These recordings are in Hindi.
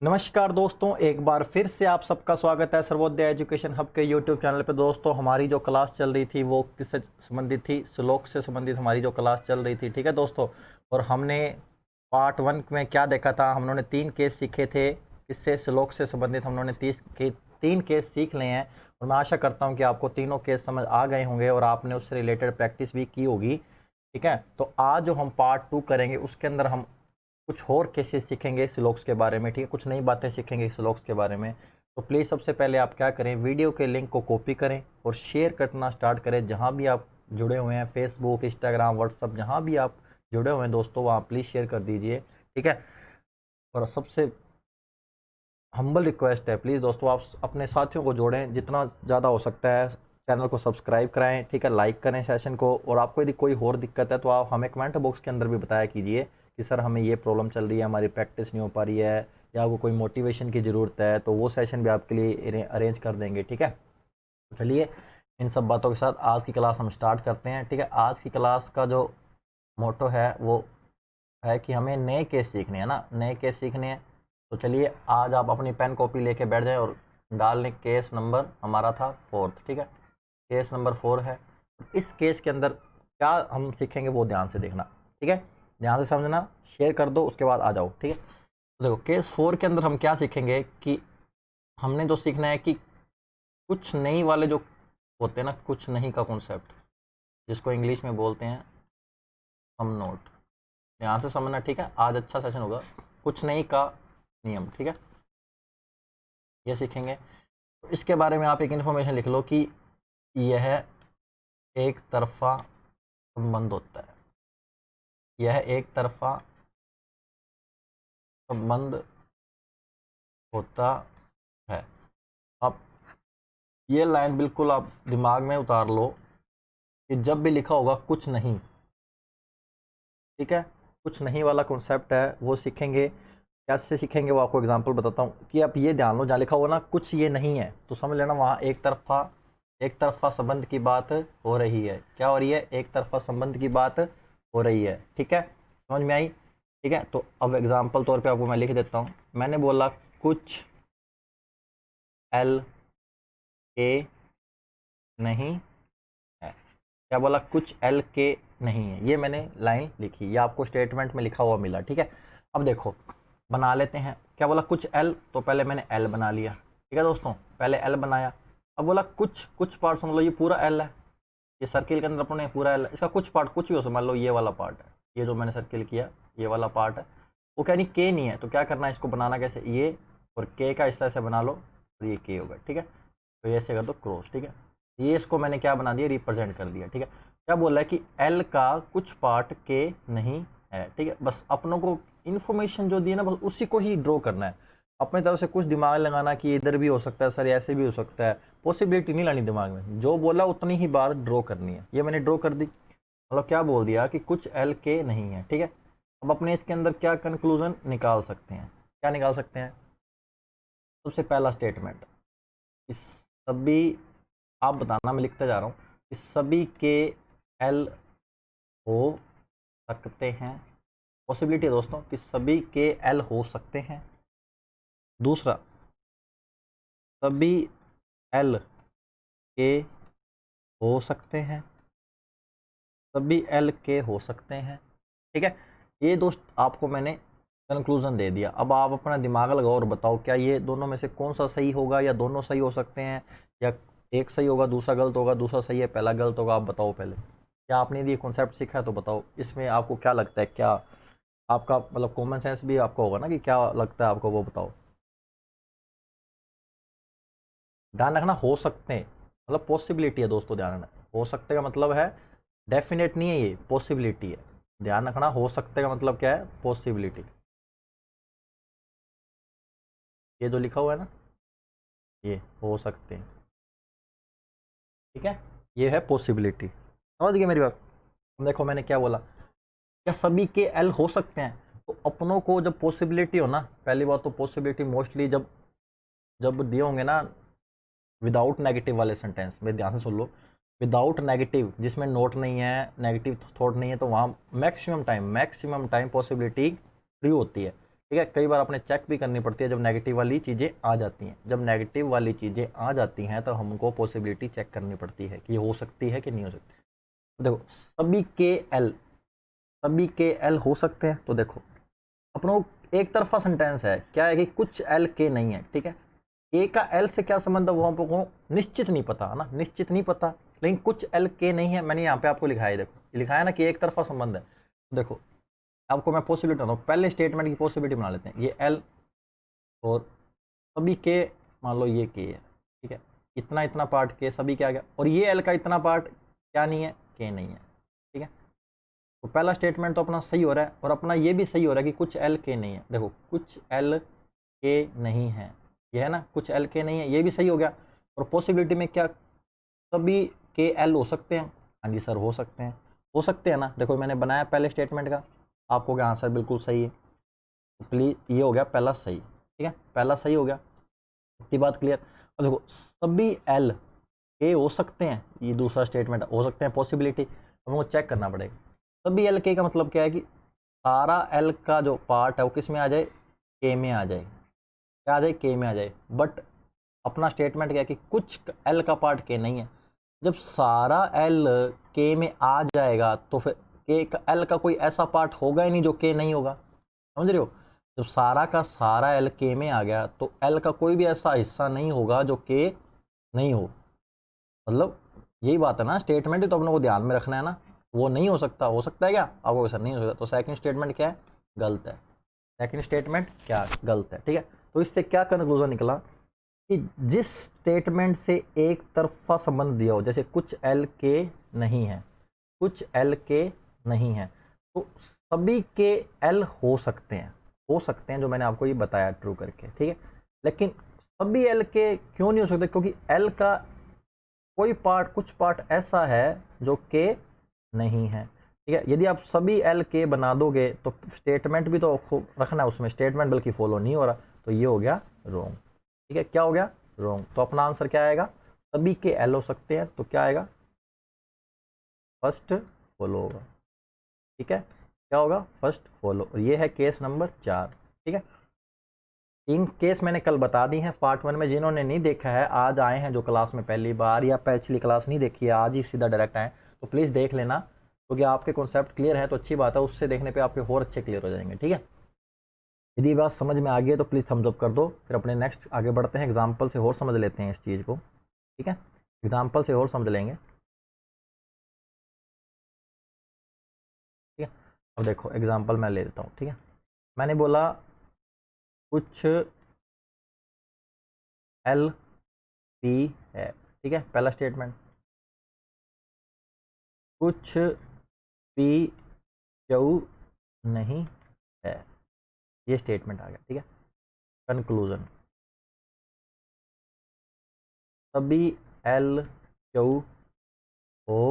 नमस्कार दोस्तों, एक बार फिर से आप सबका स्वागत है सर्वोदय एजुकेशन हब के यूट्यूब चैनल पे। दोस्तों, हमारी जो क्लास चल रही थी वो किससे संबंधित थी? श्लोक से संबंधित हमारी जो क्लास चल रही थी, ठीक है दोस्तों। और हमने पार्ट 1 में क्या देखा था? हमने 3 केस सीखे थे। किससे? श्लोक से संबंधित हमने 3 केस सीख लिए हैं। और मैं आशा करता हूँ कि आपको तीनों केस समझ आ गए होंगे और आपने उससे रिलेटेड प्रैक्टिस भी की होगी, ठीक है। तो आज जो हम पार्ट 2 करेंगे उसके अंदर हम कुछ और केसेस सीखेंगे श्लोक्स के बारे में, ठीक है। कुछ नई बातें सीखेंगे श्लोक्स के बारे में। तो प्लीज़ सबसे पहले आप क्या करें, वीडियो के लिंक को कॉपी करें और शेयर करना स्टार्ट करें। जहाँ भी आप जुड़े हुए हैं, फेसबुक, इंस्टाग्राम, व्हाट्सअप, जहाँ भी आप जुड़े हुए हैं दोस्तों, वहाँ प्लीज़ शेयर कर दीजिए, ठीक है। और सबसे हम्बल रिक्वेस्ट है, प्लीज़ दोस्तों आप अपने साथियों को जोड़ें, जितना ज़्यादा हो सकता है। चैनल को सब्सक्राइब कराएं, ठीक है, लाइक करें सेशन को। और आपको यदि कोई और दिक्कत है तो आप हमें कमेंट बॉक्स के अंदर भी बताया कीजिए कि सर हमें ये प्रॉब्लम चल रही है, हमारी प्रैक्टिस नहीं हो पा रही है, या आपको कोई मोटिवेशन की ज़रूरत है, तो वो सेशन भी आपके लिए अरेंज कर देंगे, ठीक है। चलिए, इन सब बातों के साथ आज की क्लास हम स्टार्ट करते हैं, ठीक है। आज की क्लास का जो मोटो है वो है कि हमें नए केस सीखने हैं ना, नए केस सीखने हैं। तो चलिए, आज आप अपनी पेन कॉपी लेके बैठ जाएं और डाल लें। केस नंबर हमारा था 4th, ठीक है। केस नंबर 4 है। इस केस के अंदर क्या हम सीखेंगे वो ध्यान से देखना, ठीक है। ध्यान से समझना, शेयर कर दो, उसके बाद आ जाओ, ठीक है। तो देखो, केस 4 के अंदर हम क्या सीखेंगे कि हमने जो सीखना है कि कुछ नहीं वाले जो होते हैं ना, कुछ नहीं का कॉन्सेप्ट, जिसको इंग्लिश में बोलते हैं सम नोट। ध्यान से समझना, ठीक है। आज अच्छा सेशन होगा। कुछ नहीं का नियम, ठीक है, ये सीखेंगे। तो इसके बारे में आप एक इन्फॉर्मेशन लिख लो कि यह एक तरफा संबंध होता है। यह एक तरफा संबंध होता है। अब ये लाइन बिल्कुल आप दिमाग में उतार लो कि जब भी लिखा होगा कुछ नहीं, ठीक है, कुछ नहीं वाला कॉन्सेप्ट है वो सीखेंगे। कैसे सीखेंगे वो आपको एग्जांपल बताता हूँ कि आप ये ध्यान लो, जहाँ लिखा होगा ना कुछ ये नहीं है, तो समझ लेना वहाँ एक तरफा संबंध की बात हो रही है। क्या हो रही है? एक तरफा संबंध की बात हो रही है, ठीक है। समझ में आई? ठीक है। तो अब एग्जाम्पल तौर पे आपको मैं लिख देता हूँ। मैंने बोला कुछ एल के नहीं है। क्या बोला? कुछ एल के नहीं है। ये मैंने लाइन लिखी, ये आपको स्टेटमेंट में लिखा हुआ मिला, ठीक है। अब देखो, बना लेते हैं। क्या बोला? कुछ एल, तो पहले मैंने एल बना लिया, ठीक है दोस्तों, पहले एल बनाया। अब बोला कुछ कुछ पार्ट, समझ लो ये पूरा एल है, ये सर्किल के अंदर अपने पूरा एल है। इसका कुछ पार्ट कुछ भी हो, समझ लो ये वाला पार्ट है, ये जो मैंने सर्किल किया ये वाला पार्ट है। वो कह नहीं के नहीं है, तो क्या करना है, इसको बनाना कैसे, ये और के का हिस्सा ऐसे बना लो और ये के होगा, ठीक है। तो ये ऐसे कर दो क्रॉस, ठीक है। ये इसको मैंने क्या बना दिया, रिप्रेजेंट कर दिया, ठीक है। क्या बोल रहा है कि एल का कुछ पार्ट के नहीं है, ठीक है। बस अपनों को इन्फॉर्मेशन जो दी है ना, बस उसी को ही ड्रॉ करना है। अपनी तरफ से कुछ दिमाग लगाना कि इधर भी हो सकता है सर, ऐसे भी हो सकता है, पॉसिबिलिटी नहीं लानी दिमाग में। जो बोला उतनी ही बार ड्रॉ करनी है। ये मैंने ड्रॉ कर दी, मतलब क्या बोल दिया कि कुछ एल के नहीं है, ठीक है। अब अपने इसके अंदर क्या कंक्लूजन निकाल सकते हैं, क्या निकाल सकते हैं? सबसे पहला स्टेटमेंट, इस सभी, आप बताना, मैं लिखते जा रहा हूँ, कि सभी के एल हो सकते हैं। पॉसिबिलिटी है दोस्तों कि सभी के एल हो सकते हैं। दूसरा, सभी एल के हो सकते हैं। सभी एल के हो सकते हैं, ठीक है। ये दोस्त आपको मैंने कंक्लूजन दे दिया। अब आप अपना दिमाग लगाओ और बताओ क्या ये दोनों में से कौन सा सही होगा, या दोनों सही हो सकते हैं, या एक सही होगा दूसरा गलत होगा, दूसरा सही है पहला गलत होगा। आप बताओ पहले, क्या आपने ये कॉन्सेप्ट सीखा है तो बताओ, इसमें आपको क्या लगता है, क्या आपका मतलब कॉमन सेंस भी आपको होगा ना कि क्या लगता है आपको, वो बताओ। ध्यान रखना, हो सकते हैं मतलब पॉसिबिलिटी है दोस्तों, ध्यान रखना। हो सकते का मतलब है डेफिनेट नहीं है, ये पॉसिबिलिटी है। ध्यान रखना, हो सकते का मतलब क्या है? पॉसिबिलिटी। ये जो लिखा हुआ है ना, ये हो सकते हैं, ठीक है, ये है पॉसिबिलिटी। समझ गए मेरी बात? देखो मैंने क्या बोला, क्या सभी के एल हो सकते हैं? तो अपनों को जब पॉसिबिलिटी हो ना, पहली बात तो पॉसिबिलिटी मोस्टली जब जब दिए होंगे ना विदाउट नेगेटिव वाले सेंटेंस में, ध्यान से सुन लो, विदाउट नेगेटिव, जिसमें नोट नहीं है, नेगेटिव थॉट नहीं है, तो वहाँ मैक्सिमम टाइम पॉसिबिलिटी ट्रू होती है, ठीक है। कई बार अपने चेक भी करनी पड़ती है जब नेगेटिव वाली चीज़ें आ जाती हैं। जब नेगेटिव वाली चीज़ें आ जाती हैं तो हमको पॉसिबिलिटी चेक करनी पड़ती है कि हो सकती है कि नहीं हो सकती। तो देखो सभी के एल हो सकते हैं। तो देखो अपनों एक तरफा सेंटेंस है, क्या है कि कुछ एल के नहीं है, ठीक है। ए का एल से क्या संबंध है वो हमको निश्चित नहीं पता है ना, निश्चित नहीं पता, लेकिन कुछ एल के नहीं है। मैंने यहाँ पे आपको लिखा है, देखो लिखा है ना कि एक तरफा संबंध है। देखो आपको मैं पॉसिबिलिटी बताऊँ, पहले स्टेटमेंट की पॉसिबिलिटी बना लेते हैं। ये एल और सभी के, मान लो ये के है, ठीक है, इतना इतना पार्ट के सभी क्या गया, और ये एल का इतना पार्ट क्या नहीं है, के नहीं है, ठीक है। तो पहला स्टेटमेंट तो अपना सही हो रहा है, और अपना ये भी सही हो रहा है कि कुछ एल के नहीं है। देखो कुछ एल के नहीं है, ये है ना, कुछ एल के नहीं है, ये भी सही हो गया। और पॉसिबिलिटी में क्या, सभी के एल हो सकते हैं। हाँ जी सर हो सकते हैं, हो सकते हैं ना। देखो मैंने बनाया पहले स्टेटमेंट का, आपको क्या आंसर बिल्कुल सही है। तो प्लीज ये हो गया पहला सही, ठीक है, पहला सही हो गया, इतनी बात क्लियर। और देखो सभी एल के हो सकते हैं, ये दूसरा स्टेटमेंट हो सकते हैं, पॉसिबिलिटी हमको चेक करना पड़ेगा। सभी एल के का मतलब क्या है कि सारा एल का जो पार्ट है वो किस में आ जाए, के में आ जाए, क्या आ जाए, के में आ जाए। बट अपना स्टेटमेंट क्या है कि कुछ एल का पार्ट के नहीं है। जब सारा एल के में आ जाएगा तो फिर के का एल का कोई ऐसा पार्ट होगा ही नहीं जो के नहीं होगा, समझ रहे हो। जब सारा का सारा एल के में आ गया तो एल का कोई भी ऐसा हिस्सा नहीं होगा जो के नहीं हो। मतलब यही बात है ना, स्टेटमेंट ही तो अपने को ध्यान में रखना है ना। वो नहीं हो सकता, हो सकता है क्या आपको, सर नहीं हो सकता, तो सेकंड स्टेटमेंट क्या है, गलत है। सेकंड स्टेटमेंट क्या गलत है, ठीक है। तो इससे क्या कंक्लूजन निकला कि जिस स्टेटमेंट से एक तरफा संबंध दिया हो, जैसे कुछ एल के नहीं है, कुछ एल के नहीं है, तो सभी के एल हो सकते हैं, हो सकते हैं, जो मैंने आपको ये बताया ट्रू करके, ठीक है। लेकिन सभी एल के क्यों नहीं हो सकते, क्योंकि एल का कोई पार्ट, कुछ पार्ट ऐसा है जो के नहीं है, ठीक है। यदि आप सभी एल के बना दोगे तो स्टेटमेंट भी तो रखना है उसमें, स्टेटमेंट बल्कि फॉलो नहीं हो रहा, तो ये हो गया रॉन्ग, ठीक है। क्या हो गया, रॉन्ग। तो अपना आंसर क्या आएगा, सभी के एल हो सकते हैं, तो क्या आएगा, फर्स्ट फॉलो होगा, ठीक है। क्या होगा, फर्स्ट फॉलो। और ये है केस नंबर 4, ठीक है। 3 केस मैंने कल बता दी हैं पार्ट 1 में। जिन्होंने नहीं देखा है, आज आए हैं जो क्लास में पहली बार, या पिछली क्लास नहीं देखी है, आज ही सीधा डायरेक्ट आए, तो प्लीज़ देख लेना, क्योंकि आपके कॉन्सेप्ट क्लियर है तो अच्छी बात है, उससे देखने पे आपके और अच्छे क्लियर हो जाएंगे, ठीक है। यदि बात समझ में आ गई है तो प्लीज़ थम्स अप कर दो। फिर अपने नेक्स्ट आगे बढ़ते हैं, एग्जाम्पल से और समझ लेते हैं इस चीज़ को, ठीक है। एग्जाम्पल से और समझ लेंगे, ठीक है। अब देखो एग्जाम्पल मैं ले लेता हूँ, ठीक है। मैंने बोला कुछ एल पी है, ठीक है, पहला स्टेटमेंट। कुछ पी क्यू नहीं है, ये स्टेटमेंट आ गया, ठीक है। कंक्लूजन, सभी एल क्यू हो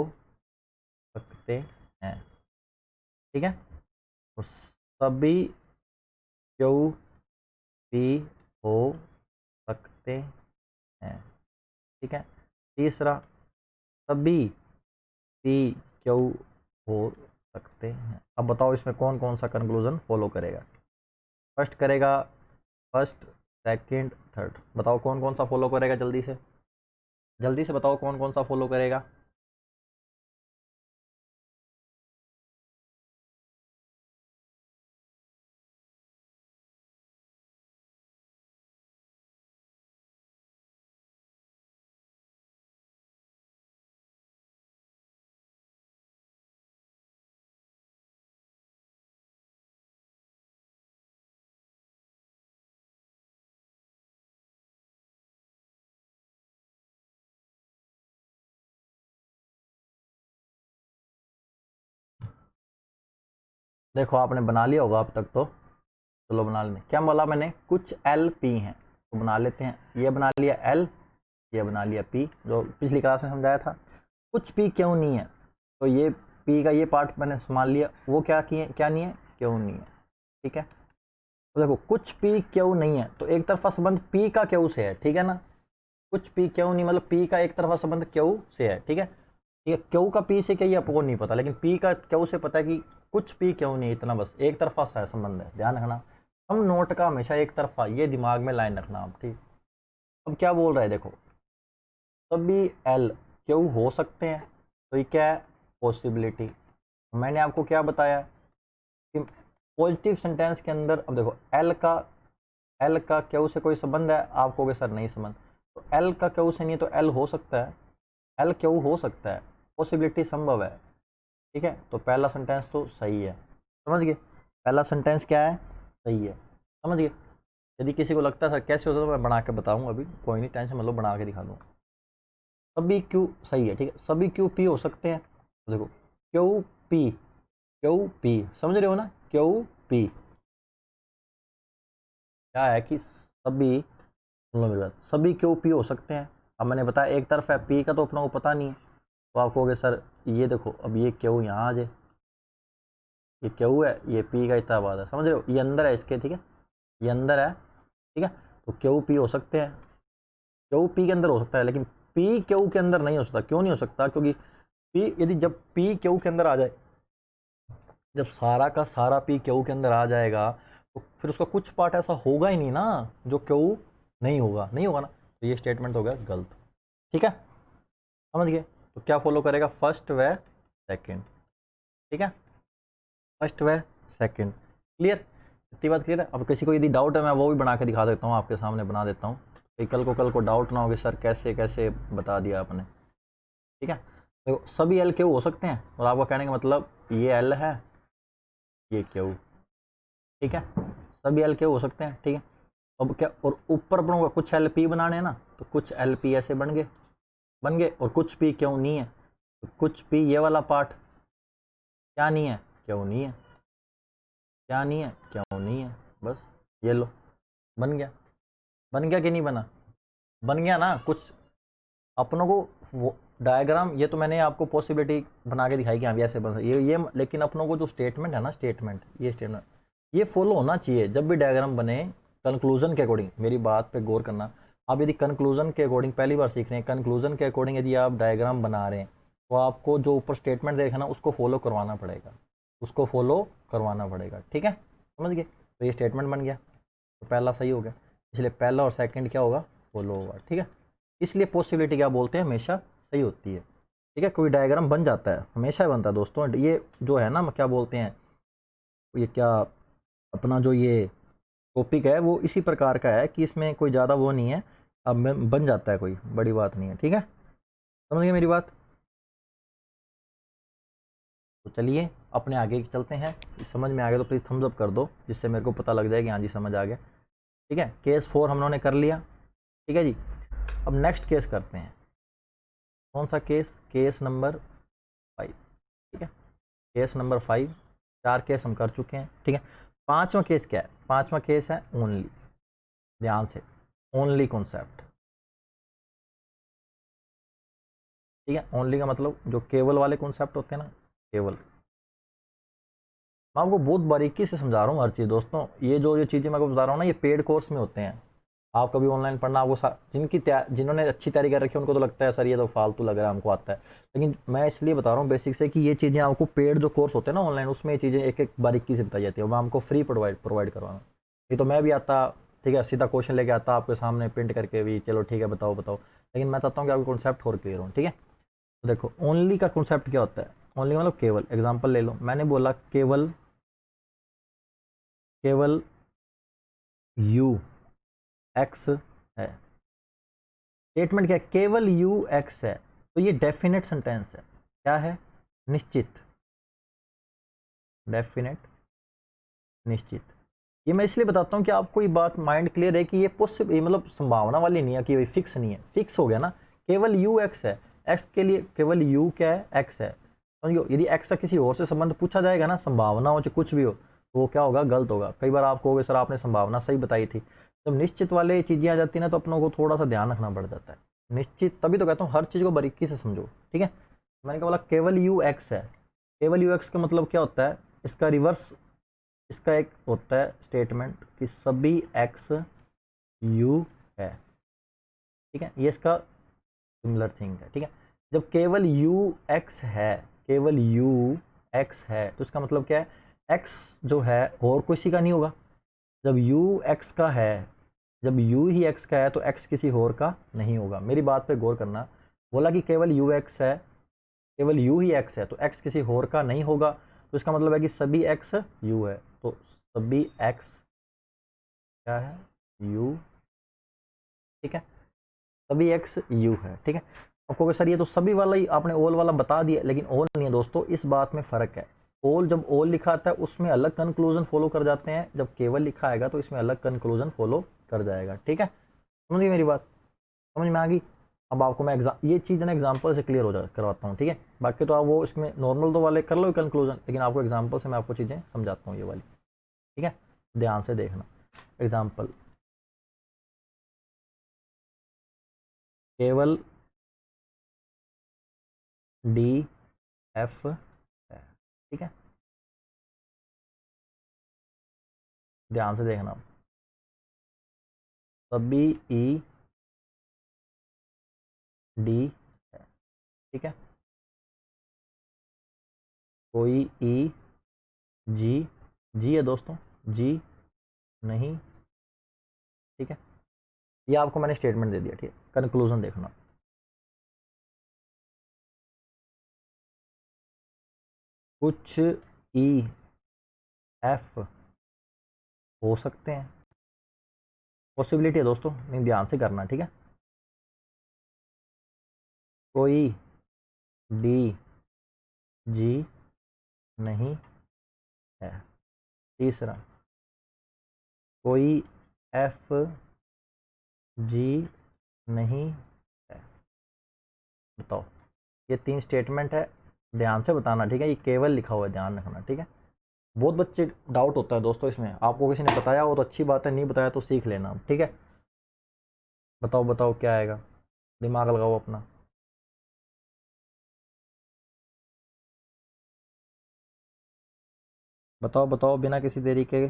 सकते हैं, ठीक है। और सभी क्यू पी हो सकते हैं, ठीक है। तीसरा, सभी पी क्यू हो सकते हैं। अब बताओ इसमें कौन कौन सा कंक्लूजन फॉलो करेगा, फर्स्ट करेगा, फर्स्ट, सेकंड, थर्ड, बताओ कौन कौन सा फॉलो करेगा, जल्दी से, जल्दी से बताओ कौन कौन सा फॉलो करेगा। देखो आपने बना लिया होगा अब तक तो, चलो बना लें। क्या बोला मैंने, कुछ एल पी हैं, तो बना लेते हैं। ये बना लिया एल, ये बना लिया पी, जो पिछली क्लास में समझाया था। कुछ पी क्यों नहीं है, तो ये पी का ये पार्ट मैंने संभाल लिया, वो क्या किए, क्या नहीं है, क्यों नहीं है, ठीक है। तो देखो कुछ पी क्यों नहीं है, तो एक तरफा संबंध पी का क्यों से है, ठीक है ना। कुछ पी क्यों नहीं मतलब पी का एक तरफा संबंध क्यों से है, ठीक है। ठीक है, क्यों का पी से क्या ये आपको नहीं पता, लेकिन पी का क्यों से पता है कि कुछ पी क्यों नहीं, इतना बस एक तरफा सा संबंध है, ध्यान रखना। हम नोट का हमेशा एक तरफा, ये दिमाग में लाइन रखना आप, ठीक। अब क्या बोल रहा है देखो, सभी एल क्यू हो सकते हैं, तो ये क्या है, पॉसिबिलिटी। मैंने आपको क्या बताया कि पॉजिटिव सेंटेंस के अंदर, अब देखो एल का क्यू से कोई संबंध है, आप कहोगे सर नहीं संबंध, तो एल का क्यू से नहीं है तो एल हो सकता है, एल क्यू हो सकता है, पॉसिबिलिटी संभव है, ठीक है। तो पहला सेंटेंस तो सही है, समझ गए, पहला सेंटेंस क्या है, सही है, समझ गए। यदि किसी को लगता है सर कैसे होता है तो मैं बना के बताऊंगा, अभी कोई नहीं टेंशन मतलब बना के दिखा दूंगा। सभी क्यू सही है, ठीक है, सभी क्यू पी हो सकते हैं, तो देखो क्यू पी समझ रहे हो ना, क्यू पी क्या है कि सभी, सुन लो मेरी बात, सभी क्यू पी हो सकते हैं। अब मैंने बताया एक तरफ है, पी का तो अपना को पता नहीं है, तो आप कहोगे सर ये देखो, अब ये क्यू यहाँ आ जाए, ये क्यू है, ये पी का इतना बाद है, समझ रहे हो, ये अंदर है इसके, ठीक है, ये अंदर है, ठीक है। तो क्यू पी हो सकते हैं, क्यू पी के अंदर हो सकता है, लेकिन पी क्यू के अंदर नहीं हो सकता। क्यों नहीं हो सकता, क्योंकि पी यदि जब पी क्यू के अंदर आ जाए, जब सारा का सारा पी क्यू के अंदर आ जाएगा, तो फिर उसका कुछ पार्ट ऐसा होगा ही नहीं ना जो क्यू नहीं होगा, नहीं होगा ना, तो ये स्टेटमेंट हो गया गलत, ठीक है, समझ गए। तो क्या फॉलो करेगा, फर्स्ट व सेकंड, ठीक है, फर्स्ट व सेकंड, क्लियर, इतनी बात क्लियर है। अब किसी को यदि डाउट है मैं वो भी बना के दिखा देता हूँ, आपके सामने बना देता हूँ, कल को डाउट ना हो कि सर कैसे कैसे बता दिया आपने, ठीक है। देखो सभी एल क्यू हो सकते हैं, और आपका कहने का मतलब ये एल है, ये क्यू, ठीक है, सभी एल क्यू हो सकते हैं, ठीक है। अब क्या, और ऊपर बनूंगा कुछ एल पी बनाने हैं ना, तो कुछ एल पी ऐसे बन गए, और कुछ पी क्यों नहीं है, तो कुछ पी ये वाला पार्ट क्या नहीं है, क्यों नहीं है, क्या नहीं है, क्यों नहीं है, बस ये लो, बन गया, बन गया कि नहीं बना, बन गया ना। कुछ अपनों को वो डायग्राम, ये तो मैंने आपको पॉसिबिलिटी बना के दिखाई कि हाँ ऐसे बन ये, लेकिन अपनों को जो स्टेटमेंट है ना, स्टेटमेंट, ये स्टेटमेंट ये फॉलो होना चाहिए जब भी डायग्राम बने, कंक्लूजन के अकॉर्डिंग, मेरी बात पे गौर करना। आप यदि कंक्लूजन के अकॉर्डिंग पहली बार सीख रहे हैं, कंक्लूजन के अकॉर्डिंग यदि आप डायग्राम बना रहे हैं, तो आपको जो ऊपर स्टेटमेंट देखा ना उसको फॉलो करवाना पड़ेगा, उसको फॉलो करवाना पड़ेगा, ठीक है, समझ गए। तो ये स्टेटमेंट बन गया, तो पहला सही हो गया, इसलिए पहला और सेकंड क्या होगा, फॉलो होगा, ठीक है। इसलिए पॉसिबिलिटी क्या बोलते हैं, हमेशा सही होती है, ठीक है। कोई डायग्राम बन जाता है, हमेशा बनता है दोस्तों, ये जो है ना क्या बोलते हैं, ये क्या अपना जो ये टॉपिक है वो इसी प्रकार का है कि इसमें कोई ज़्यादा वो नहीं है, अब बन जाता है, कोई बड़ी बात नहीं है, ठीक है, समझ गए मेरी बात। तो चलिए अपने आगे चलते हैं, समझ में आ गया तो प्लीज़ थम्स अप कर दो, जिससे मेरे को पता लग जाए कि हाँ जी समझ आ गया, ठीक है। केस 4 हम लोगों ने कर लिया, ठीक है जी। अब नेक्स्ट केस करते हैं, कौन सा केस, केस नंबर 5, ठीक है, केस नंबर 5, 4 केस हम कर चुके हैं, ठीक है। पांचवा केस क्या है, पांचवा केस है ओनली, ध्यान से, ओनली कॉन्सेप्ट, ठीक है। ओनली का मतलब जो केवल वाले कॉन्सेप्ट होते हैं ना, केवल, मैं आपको बहुत बारीकी से समझा रहा हूँ हर चीज़ दोस्तों, ये चीज़ें मैं आपको बता रहा हूँ ना, ये पेड कोर्स में होते हैं। आप कभी ऑनलाइन पढ़ना, आपको जिन्होंने अच्छी तैयारी कर रखी है उनको तो लगता है सर ये तो फालतू लग रहा है, हमको आता है, लेकिन मैं इसलिए बता रहा हूँ बेसिक से कि ये चीज़ें आपको पेड जो कोर्स होते हैं ना ऑनलाइन, उसमें ये चीज़ें एक एक बारीकी से बताई जाती है, मैं हमको फ्री प्रोवाइड करवाना, नहीं तो मैं भी आता, ठीक है, सीधा क्वेश्चन लेके आता आपके सामने प्रिंट करके भी, चलो ठीक है बताओ बताओ, लेकिन मैं चाहता हूँ कि आपको कॉन्सेप्ट और क्लियर हो, ठीक है। तो देखो ओनली का कॉन्सेप्ट क्या होता है, ओनली मतलब केवल, एग्जाम्पल ले लो, मैंने बोला केवल, केवल यू एक्स है, स्टेटमेंट क्या है, केवल यू एक्स है, तो ये डेफिनेट सेंटेंस है, क्या है, निश्चित, डेफिनेट, निश्चित। ये मैं इसलिए बताता हूँ कि आपको ये बात माइंड क्लियर है कि ये पॉसिबल, ये मतलब संभावना वाली नहीं है कि फिक्स नहीं है, फिक्स हो गया ना, केवल यू एक्स है, एक्स के लिए केवल यू क्या है, एक्स है, समझो। यदि एक्स का किसी और से संबंध पूछा जाएगा ना, संभावना हो चाहे कुछ भी हो, तो वो क्या होगा, गलत होगा। कई बार आप कहोगे सर आपने संभावना सही बताई थी, जब निश्चित वाले चीज़ें आ जाती है ना तो अपनों को थोड़ा सा ध्यान रखना पड़ जाता है, निश्चित, तभी तो कहता हूँ हर चीज़ को बारीकी से समझो, ठीक है। मैंने क्या बोला, केवल यू एक्स है, केवल यू एक्स का मतलब क्या होता है, इसका रिवर्स, इसका एक होता है स्टेटमेंट कि सभी एक्स यू है, ठीक है, ये इसका सिमिलर थिंग है, ठीक है। जब केवल यू एक्स है, केवल यू एक्स है, तो इसका मतलब क्या है, एक्स जो है और किसी का नहीं होगा, जब u x का है, जब u ही x का है तो x किसी और का नहीं होगा। मेरी बात पे गौर करना, बोला कि केवल u x है, केवल u ही x है तो x किसी और का नहीं होगा, तो इसका मतलब है कि सभी x u है, तो सभी x क्या है, u, ठीक है, सभी x u है, ठीक है। अब कहोगे सर ये तो सभी वाला ही आपने ऑल वाला बता दिया, लेकिन ऑल नहीं है दोस्तों, इस बात में फ़र्क है। ऑल जब ऑल लिखा आता है उसमें अलग कंक्लूजन फॉलो कर जाते हैं, जब केवल लिखा आएगा तो इसमें अलग कंक्लूजन फॉलो कर जाएगा, ठीक है। समझिए मेरी बात, समझ में आ गई। अब आपको मैं ये चीज़ ना एग्जाम्पल से क्लियर हो जा करवाता हूँ, ठीक है। बाकी तो आप वो इसमें नॉर्मल तो वाले कर लो कंक्लूजन, लेकिन आपको एग्जाम्पल से मैं आपको चीज़ें समझाता हूँ ये वाली, ठीक है। ध्यान से देखना एग्जाम्पल, केवल डी एफ है, ठीक है, ध्यान से देखना। सभी ई डी है, ठीक है, कोई ई जी, जी है दोस्तों, जी नहीं, ठीक है। ये आपको मैंने स्टेटमेंट दे दिया, ठीक है। कंक्लूजन देखना, कुछ ई एफ हो सकते हैं, पॉसिबिलिटी है दोस्तों, नहीं ध्यान से करना, ठीक है। कोई डी जी नहीं है, तीसरा कोई एफ जी नहीं है। बताओ, ये 3 स्टेटमेंट है, ध्यान से बताना, ठीक है। ये केवल लिखा हुआ है, ध्यान रखना, ठीक है। बहुत बच्चे डाउट होता है दोस्तों इसमें, आपको किसी ने बताया हो तो अच्छी बात है, नहीं बताया तो सीख लेना, ठीक है। बताओ बताओ क्या आएगा, दिमाग लगाओ अपना। बताओ बताओ बिना किसी देरी के।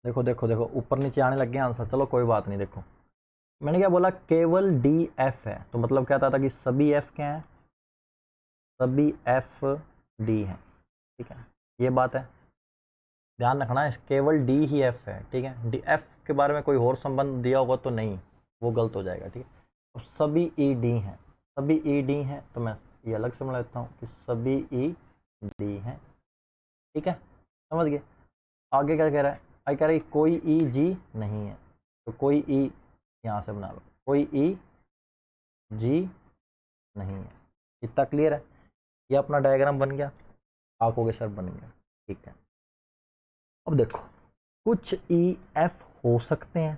देखो देखो देखो, ऊपर नीचे आने लग गए आंसर, चलो कोई बात नहीं। देखो मैंने क्या बोला, केवल डी एफ है, तो मतलब क्या था कि सभी एफ क्या हैं, सभी एफ डी हैं, ठीक है, ये बात है, ध्यान रखना है। केवल डी ही एफ है, ठीक है। डी एफ के बारे में कोई और संबंध दिया होगा तो नहीं, वो गलत हो जाएगा, ठीक है। अब सभी ई डी हैं, सभी ई डी हैं, तो मैं ये अलग से बना लेता हूँ कि सभी ई डी हैं, ठीक है, समझ गए। आगे क्या कह रहा है, आगे कह रहा है कोई ई जी नहीं है, तो कोई ई यहाँ से बना लो, कोई ई जी नहीं है। इतना क्लियर है, ये अपना डायग्राम बन गया, आप हो गए सर बन गया, ठीक है। अब देखो, कुछ ई एफ हो सकते हैं,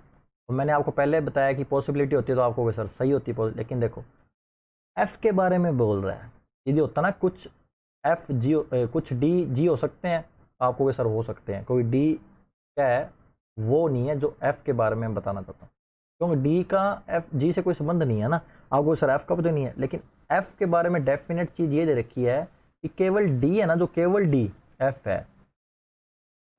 तो मैंने आपको पहले बताया कि पॉसिबिलिटी होती है तो आपको सर सही होती है, लेकिन देखो एफ के बारे में बोल रहा है, यदि होता ना कुछ एफ जी, कुछ डी जी हो सकते हैं, आपको सर हो सकते हैं, कोई डी क्या है वो नहीं है जो एफ के बारे में बताना चाहता हूँ, क्योंकि डी का एफ जी से कोई संबंध नहीं है ना, आपको सर एफ का पता नहीं है, लेकिन एफ के बारे में डेफिनेट चीज ये दे रखी है कि केवल डी है ना, जो केवल डी एफ है,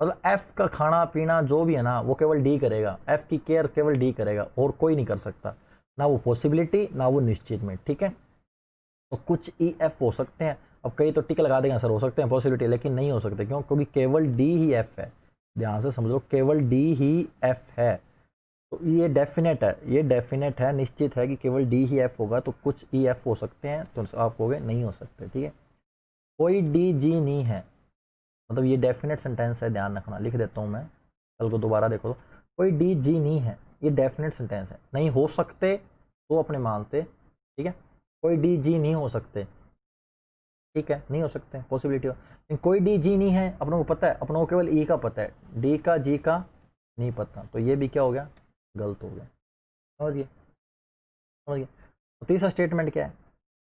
मतलब एफ का खाना पीना जो भी है ना वो केवल डी करेगा, एफ की केयर केवल डी करेगा, और कोई नहीं कर सकता, ना वो पॉसिबिलिटी ना वो निश्चित में, ठीक है। तो कुछ ई एफ हो सकते हैं, अब कई तो टिक लगा देंगे सर हो सकते हैं पॉसिबिलिटी, लेकिन नहीं हो सकते, क्यों, क्योंकि केवल डी ही एफ है, ध्यान से समझो, केवल डी ही एफ है, तो ये डेफिनेट है, ये डेफिनेट है, निश्चित है कि केवल डी ही एफ होगा, तो कुछ ई एफ हो सकते हैं, तो आप कहोगे नहीं हो सकते, ठीक है। कोई डी जी नहीं है, मतलब ये डेफिनेट सेंटेंस है, ध्यान रखना, लिख देता हूँ मैं, कल को दोबारा देखो तो, कोई डी जी नहीं है, ये डेफिनेट सेंटेंस है, नहीं हो सकते तो अपने मानते, ठीक है, कोई डी जी नहीं हो सकते, ठीक है, नहीं हो सकते, पॉसिबिलिटी हो। लेकिन कोई डी जी नहीं है, अपनों को पता है, अपनों को केवल ई का पता है, डी का जी का नहीं पता, तो ये भी क्या हो गया, गलत हो गया। समझ गए, समझ गए। तो तीसरा स्टेटमेंट क्या है,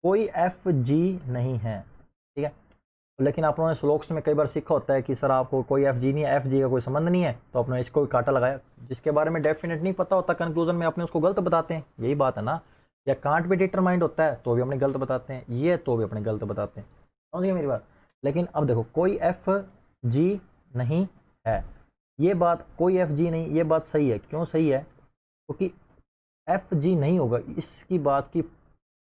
कोई एफ जी नहीं है, ठीक है। लेकिन आप लोगों ने श्लोक्स में कई बार सीखा होता है कि सर आपको कोई एफ जी नहीं है, एफ जी का कोई संबंध नहीं है, तो आपने इसको काटा लगाया, जिसके बारे में डेफिनेट नहीं पता होता कंक्लूजन में अपने उसको गलत बताते हैं, यही बात है ना। या कांट भी डिटरमाइंड होता है तो भी अपने गलत बताते हैं, ये तो भी अपने गलत बताते हैं, समझ गए मेरी बात। लेकिन अब देखो कोई एफ जी नहीं है, ये बात कोई एफ जी नहीं, ये बात सही है, क्यों सही है, क्योंकि एफ जी नहीं होगा, इसकी बात की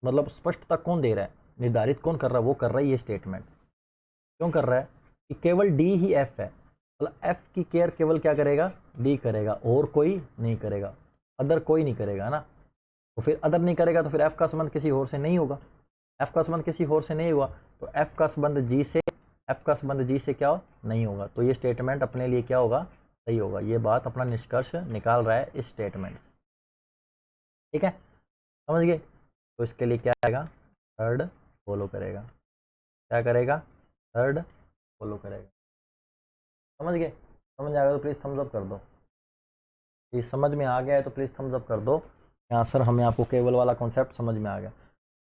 मतलब स्पष्टता कौन दे रहा है, निर्धारित कौन कर रहा है, वो कर रहा है ये स्टेटमेंट। क्यों कर रहा है कि केवल डी ही एफ है, मतलब एफ की केयर केवल क्या करेगा, डी करेगा, और कोई नहीं करेगा, अदर कोई नहीं करेगा ना। तो फिर अदर नहीं करेगा तो फिर एफ का संबंध किसी और से नहीं होगा, एफ का संबंध किसी और से नहीं हुआ तो एफ का संबंध जी से, एफ का संबंध जी से क्या नहीं होगा, तो ये स्टेटमेंट अपने लिए क्या होगा, सही होगा। ये बात अपना निष्कर्ष निकाल रहा है इस स्टेटमेंट, ठीक है, समझ गए। तो इसके लिए क्या आएगा, थर्ड फॉलो करेगा, क्या करेगा, थर्ड फॉलो करेगा। समझ गए, समझ आ गया तो प्लीज़ थम्स अप कर दो, ये समझ में आ गया है तो प्लीज़ थम्स अप कर दो। यहाँ सर हमें आपको केवल वाला कॉन्सेप्ट समझ में आ गया।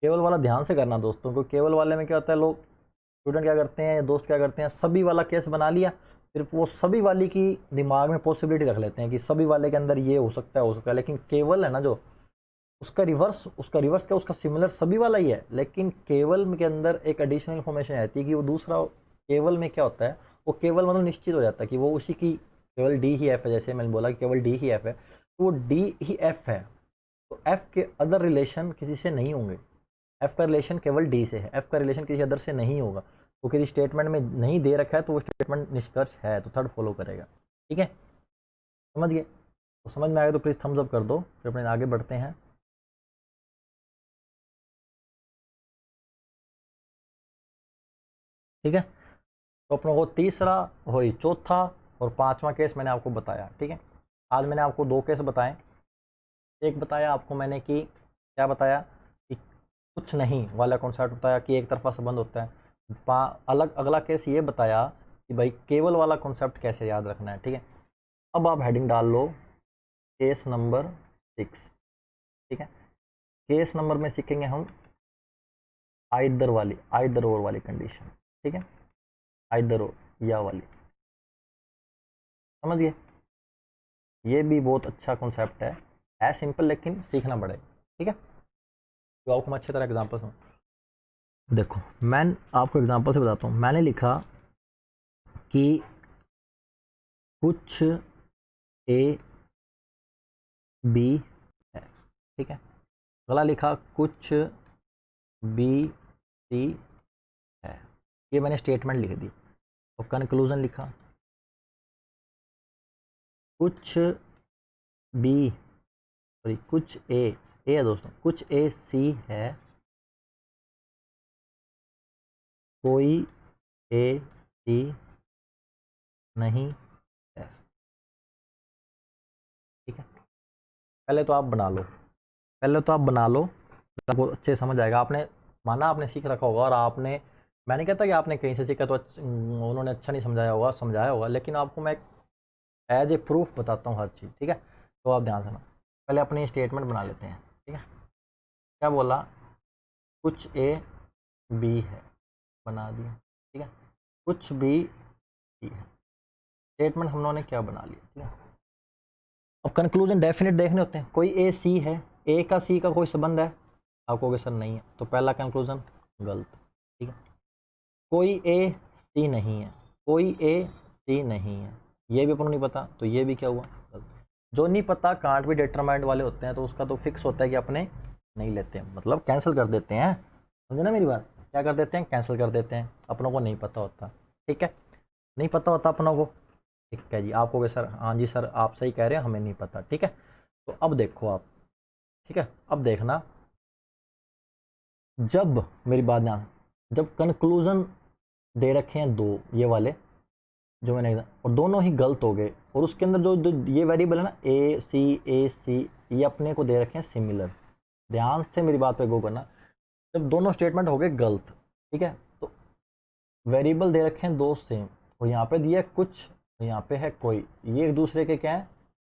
केवल वाला ध्यान से करना दोस्तों, क्योंकि केवल वाले में क्या होता है, लोग स्टूडेंट क्या करते हैं या दोस्त क्या करते हैं, सभी वाला केस बना लिया, सिर्फ वो सभी वाली की दिमाग में पॉसिबिलिटी रख लेते हैं कि सभी वाले के अंदर ये हो सकता है, हो सकता है। लेकिन केवल है ना जो, उसका रिवर्स क्या, उसका सिमिलर सभी वाला ही है, लेकिन केवल के अंदर एक एडिशनल इन्फॉर्मेशन रहती है कि वो दूसरा केवल में क्या होता है, वो केवल मतलब निश्चित हो जाता है कि वो उसी की केवल डी ही एफ है, जैसे मैंने बोला कि केवल डी ही एफ है, तो वो डी ही एफ है, तो एफ के अदर रिलेशन किसी से नहीं होंगे, एफ का रिलेशन केवल डी से है, एफ का रिलेशन किसी अदर से नहीं होगा, तो किसी स्टेटमेंट में नहीं दे रखा है तो वो स्टेटमेंट निष्कर्ष है, तो थर्ड फॉलो करेगा, ठीक है, समझ गए। तो समझ में आएगा तो प्लीज़ थम्स अप कर दो, फिर अपने आगे बढ़ते हैं। ठीक है, तो अपनों को तीसरा वही चौथा और पांचवा केस मैंने आपको बताया, ठीक है। आज मैंने आपको दो केस बताए, एक बताया आपको मैंने कि क्या बताया कि कुछ नहीं वाला कॉन्सेप्ट बताया कि एक तरफा संबंध होता है, अलग अगला केस ये बताया कि भाई केवल वाला कॉन्सेप्ट कैसे याद रखना है, ठीक है। अब आप हेडिंग डाल लो केस नंबर 6, ठीक है। केस नंबर में सीखेंगे हम आइदर वाली, आइदर और वाली कंडीशन, ठीक है, आइदर और या वाली, समझ गए। ये भी बहुत अच्छा कॉन्सेप्ट है सिंपल लेकिन सीखना पड़ेगा, ठीक है। तो आपको मैं अच्छी तरह एग्जांपल सुन, देखो मैं आपको एग्जांपल से बताता हूँ। मैंने लिखा कि कुछ ए बी है, ठीक है। अगला लिखा कुछ बी सी है, ये मैंने स्टेटमेंट लिख दी। और कंक्लूजन लिखा कुछ बी, सॉरी कुछ ए है दोस्तों, कुछ ए सी है, कोई ए सी नहीं है, ठीक है। पहले तो आप बना लो, पहले तो आप बना लो, आपको अच्छे से समझ आएगा। आपने माना आपने सीख रखा होगा, और आपने, मैं नहीं कहता कि आपने कहीं से सीखा तो उन्होंने अच्छा नहीं समझाया होगा, लेकिन आपको मैं एज ए प्रूफ बताता हूँ हर चीज़, ठीक है। तो आप ध्यान से ना, पहले अपनी स्टेटमेंट बना लेते हैं, ठीक है। क्या बोला, कुछ ए बी है, बना दिया, ठीक है, कुछ बी सी है, स्टेटमेंट हम लोगों ने क्या बना लिया, ठीक है। अब कंक्लूजन डेफिनेट देखने होते हैं, कोई ए सी है, ए का सी का कोई संबंध है, आप कहोगे सर नहीं है, तो पहला कंक्लूजन गलत, ठीक है। कोई ए सी नहीं है, कोई ए सी नहीं है, ये भी अपन को नहीं पता, तो ये भी क्या हुआ गलत। जो नहीं पता कांट भी डिटरमाइंड वाले होते हैं, तो उसका तो फिक्स होता है कि अपने नहीं लेते हैं, मतलब कैंसिल कर देते हैं, समझे ना मेरी बात, क्या कर देते हैं, कैंसिल कर देते हैं, अपनों को नहीं पता होता, ठीक है, नहीं पता होता अपनों को, ठीक है जी। आप कहोगे सर हाँ जी सर आप सही कह रहे हैं, हमें नहीं पता, ठीक है। तो अब देखो आप, ठीक है, अब देखना, जब मेरी बात ध्यान, जब कंक्लूजन दे रखे हैं दो ये वाले जो मैंने, और दोनों ही गलत हो गए, और उसके अंदर जो ये वेरिएबल है ना ए सी, ये अपने को दे रखे हैं सिमिलर, ध्यान से मेरी बात पे गो करना, जब दोनों स्टेटमेंट हो गए गलत, ठीक है, तो वेरिएबल दे रखे हैं दो सेम, और यहाँ पे दिया है कुछ, यहाँ पे है कोई, ये एक दूसरे के क्या है,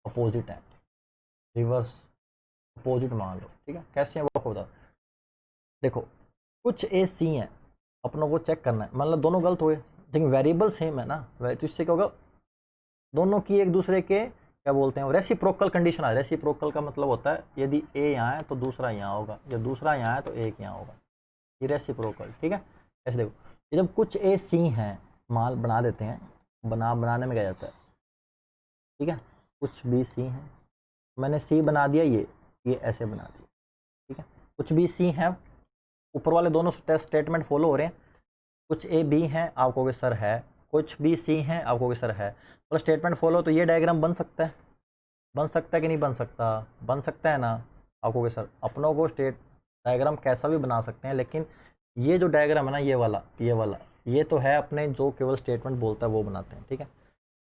अपोजिट है, रिवर्स अपोजिट मान लो, ठीक है। कैसे है वो आपको बता, देखो कुछ ए सी है, अपनों को चेक करना है, मतलब दोनों गलत हुए, लेकिन वेरिएबल सेम है ना, तो इससे क्या होगा, दोनों की एक दूसरे के क्या बोलते हैं, रेसिप्रोकल कंडीशन आ, रेसिप्रोकल का मतलब होता है यदि ए यहाँ है तो दूसरा यहाँ होगा, जब दूसरा यहाँ है तो एक यहाँ होगा, ये रेसिप्रोकल, ठीक है। ऐसे देखो, ये जब कुछ ए सी हैं, माल बना देते हैं, बनाने में क्या जाता है, ठीक है, कुछ बी सी हैं, मैंने सी बना दिया, ये ऐसे बना दिया, ठीक है, कुछ बी सी हैं, ऊपर वाले दोनों स्टेटमेंट फॉलो हो रहे हैं, कुछ ए बी हैं, आप कहोगे सर है, कुछ बी सी हैं, आप कहोगे सर है, तो स्टेटमेंट फॉलो, तो ये डायग्राम बन सकता है, बन सकता है कि नहीं बन सकता, बन सकता है ना। आप कहोगे सर अपनों को स्टेट डायग्राम कैसा भी बना सकते हैं, लेकिन ये जो डायग्राम है ना, ये वाला ये तो है अपने जो केवल स्टेटमेंट बोलता है वो बनाते हैं, ठीक है।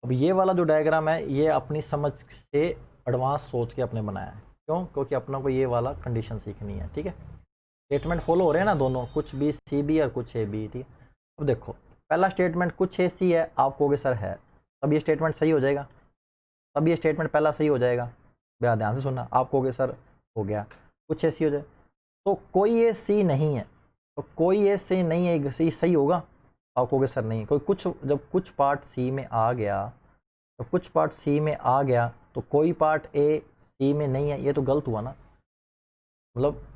अब ये वाला जो डायग्राम है, ये अपनी समझ से एडवांस सोच के अपने बनाया है, क्यों, क्योंकि अपनों को ये वाला कंडीशन सीखनी है, ठीक है। स्टेटमेंट फॉलो हो रहे हैं ना दोनों, कुछ बी सी बी और कुछ ए बी, ठीक है। अब देखो पहला स्टेटमेंट कुछ ए सी है, आप कहोगे सर है, तब ये स्टेटमेंट सही हो जाएगा, तब ये स्टेटमेंट पहला सही हो जाएगा, भैया ध्यान से सुनना, आप कहोगे सर हो गया, कुछ ए सी हो जाए, तो कोई ए सी नहीं है, तो कोई ए सी नहीं है, सी सही होगा, आप कहोगे सर नहीं, कोई कुछ, जब कुछ पार्ट सी में आ गया, तो कुछ पार्ट सी में आ गया, तो कोई पार्ट ए सी में नहीं है, ये तो गलत हुआ ना, मतलब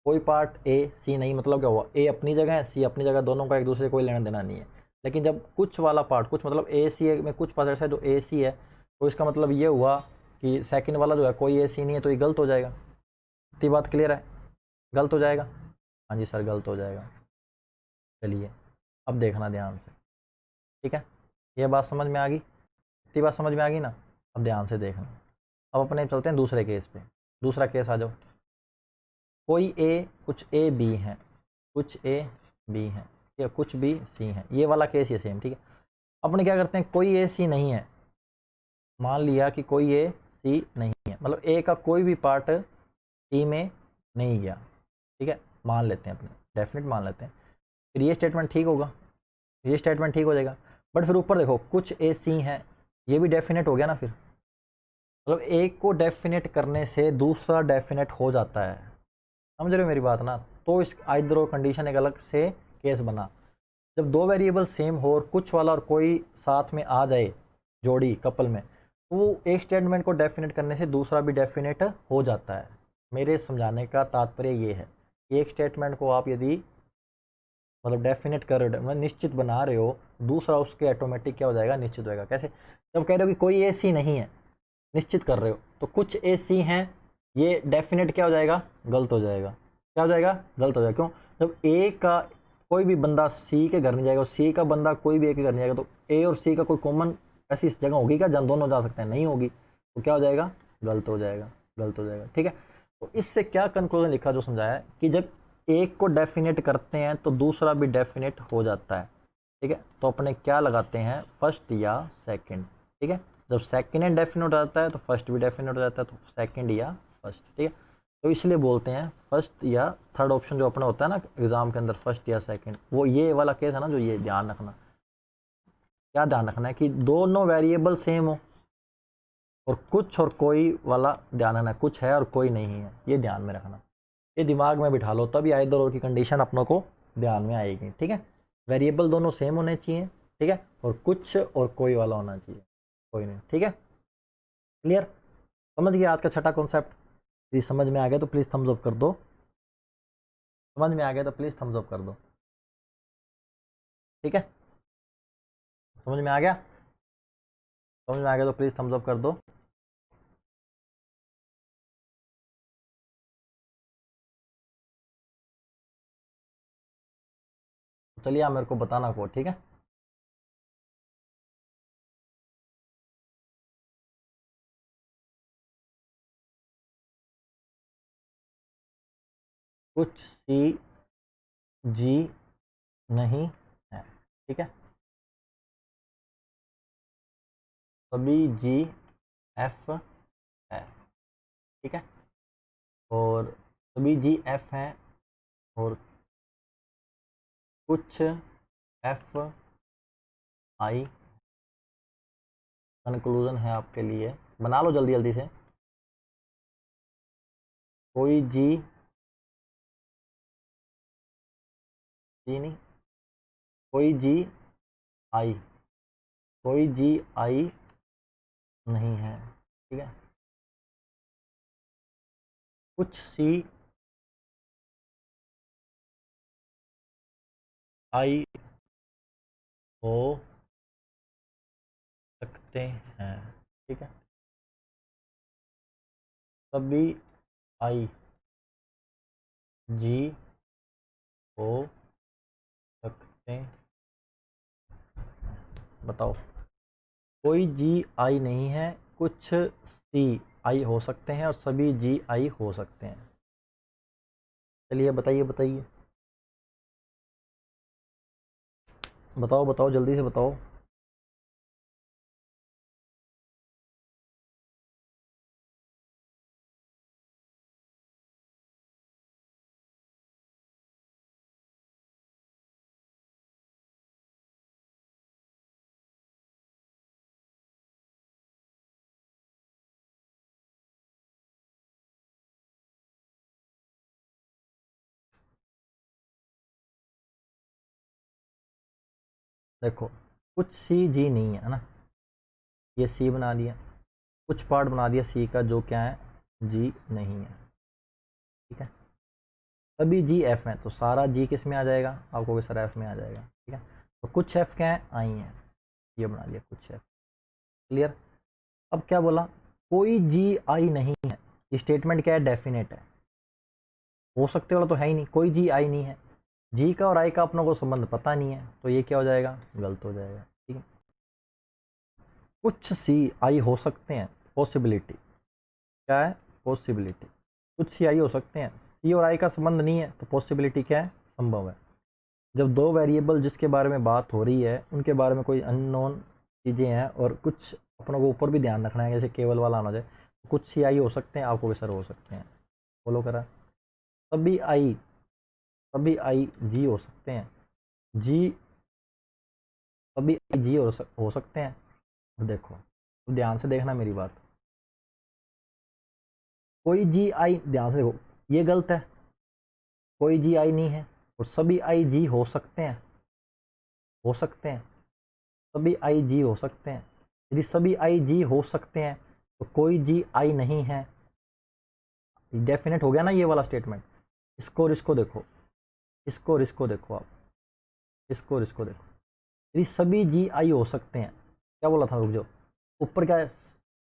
कोई पार्ट ए सी नहीं, मतलब क्या हुआ, ए अपनी जगह है, सी अपनी जगह, दोनों का एक दूसरे कोई लेना देना नहीं है। लेकिन जब कुछ वाला पार्ट, कुछ मतलब ए सी में कुछ पार्ट ऐसा है जो ए सी है, तो इसका मतलब ये हुआ कि सेकंड वाला जो है कोई ए सी नहीं है, तो ये गलत हो जाएगा, इतनी बात क्लियर है, गलत हो जाएगा, हाँ जी सर गलत हो जाएगा। चलिए अब देखना ध्यान से, ठीक है, ये बात समझ में आ गई, इतनी बात समझ में आ गई ना, अब ध्यान से देखना। अब अपने चलते हैं दूसरे केस पे, दूसरा केस आ जाओ, कोई ए, कुछ ए बी हैं, कुछ ए बी हैं, या कुछ बी सी हैं, ये वाला केस ये सेम, ठीक है। अपने क्या करते हैं, कोई ए सी नहीं है, मान लिया कि कोई ए सी नहीं है, मतलब ए का कोई भी पार्ट सी में नहीं गया, ठीक है, मान लेते हैं अपने, डेफिनेट मान लेते हैं, फिर ये स्टेटमेंट ठीक होगा, ये स्टेटमेंट ठीक हो जाएगा। बट फिर ऊपर देखो कुछ ए सी हैं, ये भी डेफिनेट हो गया ना, फिर मतलब एक को डेफिनेट करने से दूसरा डेफिनेट हो जाता है, समझ रहे हो मेरी बात ना, तो इस आइदर और कंडीशन एक अलग से केस बना, जब दो वेरिएबल सेम हो और कुछ वाला और कोई साथ में आ जाए, जोड़ी कपल में, तो वो एक स्टेटमेंट को डेफिनेट करने से दूसरा भी डेफिनेट हो जाता है। मेरे समझाने का तात्पर्य ये है, एक स्टेटमेंट को आप यदि मतलब डेफिनेट कर रहे हो, मतलब निश्चित बना रहे हो, दूसरा उसके ऑटोमेटिक क्या हो जाएगा, निश्चित होएगा। कैसे, जब कह रहे हो कि कोई ए सी नहीं है, निश्चित कर रहे हो, तो कुछ ए सी हैं, ये डेफिनेट क्या हो जाएगा, गलत हो जाएगा, क्या हो जाएगा, गलत हो जाएगा, क्यों, जब ए का कोई भी बंदा सी के घर नहीं जाएगा और सी का बंदा कोई भी ए के घर नहीं जाएगा, तो ए और सी का कोई कॉमन ऐसी जगह होगी क्या जहाँ दोनों जा सकते हैं, नहीं होगी, तो क्या हो जाएगा, गलत हो जाएगा, गलत हो जाएगा, ठीक है। तो इससे क्या कंक्लूजन लिखा जो समझाया है कि जब एक को डेफिनेट करते हैं तो दूसरा भी डेफिनेट हो जाता है, ठीक है। तो अपने क्या लगाते हैं, फर्स्ट या सेकंड, ठीक है, जब सेकंड डेफिनेट हो जाता है तो फर्स्ट भी डेफिनेट हो जाता है, तो सेकंड या फर्स्ट, ठीक है। तो इसलिए बोलते हैं फर्स्ट या थर्ड ऑप्शन जो अपना होता है ना एग्जाम के अंदर, फर्स्ट या सेकंड, वो ये वाला केस है ना, जो ये ध्यान रखना, क्या ध्यान रखना है कि दोनों वेरिएबल सेम हो, और कुछ और कोई वाला ध्यान रखना, कुछ है और कोई नहीं है, ये ध्यान में रखना, ये दिमाग में बिठा लो, तभी आइदर और की कंडीशन अपनों को ध्यान में आएगी, ठीक है। वेरिएबल दोनों सेम होने चाहिए, ठीक है, और कुछ और कोई वाला होना चाहिए, कोई नहीं, ठीक है, क्लियर, समझ गया आज का छठा कॉन्सेप्ट। यदि समझ में आ गया तो प्लीज़ थम्स अप कर दो, समझ में आ गया तो प्लीज़ थम्स अप कर दो, ठीक है, समझ में आ गया, समझ में आ गया तो प्लीज़ थम्स अप कर दो। चलिए आप मेरे को बताना को, ठीक है, कुछ सी जी नहीं है, ठीक है, सभी जी एफ है, ठीक है, और सभी जी एफ हैं, और कुछ एफ आई। कंक्लूजन है आपके लिए, बना लो जल्दी जल्दी से। कोई जी नहीं, कोई जी आई, कोई जी आई नहीं है, ठीक है। कुछ सी आई हो सकते हैं, ठीक है। सभी आई जी हो सकते हैं। बताओ, कोई जी आई नहीं है, कुछ सी आई हो सकते हैं और सभी जी आई हो सकते हैं। चलिए बताइए बताइए, बताओ बताओ जल्दी से बताओ। देखो, कुछ सी जी नहीं है ना, ये सी बना दिया, कुछ पार्ट बना दिया सी का जो क्या है, जी नहीं है, ठीक है। सभी जी एफ में, तो सारा जी किस में आ जाएगा, आपको सर एफ में आ जाएगा, ठीक है। तो कुछ एफ क्या है, आई हैं, ये बना दिया कुछ एफ। क्लियर। अब क्या बोला, कोई जी आई नहीं है, ये स्टेटमेंट क्या है, डेफिनेट है। हो सकते वाला तो है ही नहीं, कोई जी आई नहीं है, जी का और आई का अपनों को संबंध पता नहीं है, तो ये क्या हो जाएगा, गलत हो जाएगा, ठीक है। कुछ सी आई हो सकते हैं, पॉसिबिलिटी क्या है, पॉसिबिलिटी। कुछ सी आई हो सकते हैं, सी और आई का संबंध नहीं है, तो पॉसिबिलिटी क्या है, संभव है। जब दो वेरिएबल जिसके बारे में बात हो रही है उनके बारे में कोई अननोन चीज़ें हैं और कुछ अपनों को ऊपर भी ध्यान रखना है, जैसे केवल वाला आना जाए, कुछ सी आई हो सकते हैं, आपको भी सर हो सकते हैं, फॉलो करा। सभी आई, सभी आई जी हो सकते हैं, जी, सभी आई जी हो सकते हैं। देखो, ध्यान से देखना मेरी बात, कोई जी आई, ध्यान से देखो, ये गलत है, कोई जी आई नहीं है और सभी आई जी हो सकते हैं, हो सकते हैं, सभी आई जी हो सकते हैं। यदि सभी आई जी हो सकते हैं तो कोई जी आई नहीं है, डेफिनेट हो गया ना ये वाला स्टेटमेंट। इसको और इसको देखो, इसको और इसको देखो आप, इसको और इसको देखो। यदि सभी जी आई हो सकते हैं, क्या बोला था, रुक जाओ, ऊपर क्या है,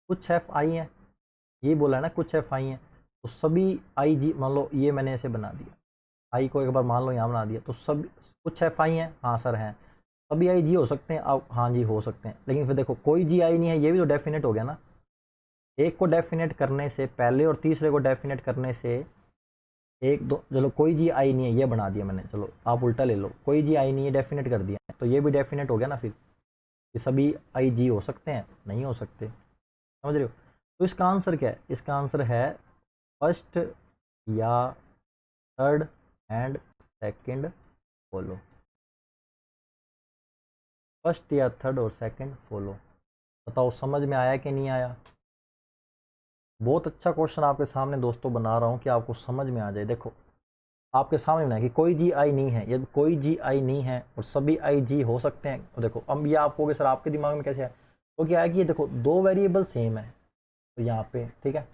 कुछ एफ आई है, ये बोला है ना, कुछ एफ आई है, तो सभी आई जी, मान लो ये मैंने ऐसे बना दिया, आई को एक बार मान लो यहाँ बना दिया, तो सब कुछ एफ आई है, हाँ सर हैं, सभी आई जी हो सकते हैं, अब हाँ जी हो सकते हैं, लेकिन फिर देखो कोई जी आई नहीं है, ये भी तो डेफिनेट हो गया ना। एक को डेफिनेट करने से पहले और तीसरे को डेफिनेट करने से, एक दो, चलो कोई जी आई नहीं है ये बना दिया मैंने, चलो आप उल्टा ले लो, कोई जी आई नहीं है डेफिनेट कर दिया, तो ये भी डेफिनेट हो गया ना फिर, कि सभी आई जी हो सकते हैं, नहीं हो सकते, समझ रहे हो। तो इसका आंसर क्या है, इसका आंसर है फर्स्ट या third and second follow, first या थर्ड और सेकंड फॉलो। बताओ समझ में आया कि नहीं आया। बहुत अच्छा क्वेश्चन आपके सामने दोस्तों बना रहा हूँ कि आपको समझ में आ जाए। देखो आपके सामने बनाया कि कोई जी आई नहीं है, यदि कोई जी आई नहीं है और सभी आई जी हो सकते हैं, तो देखो अब ये आपको सर आपके दिमाग में कैसे है, तो क्या है कि ये देखो दो वेरिएबल सेम है, तो यहाँ पे ठीक है।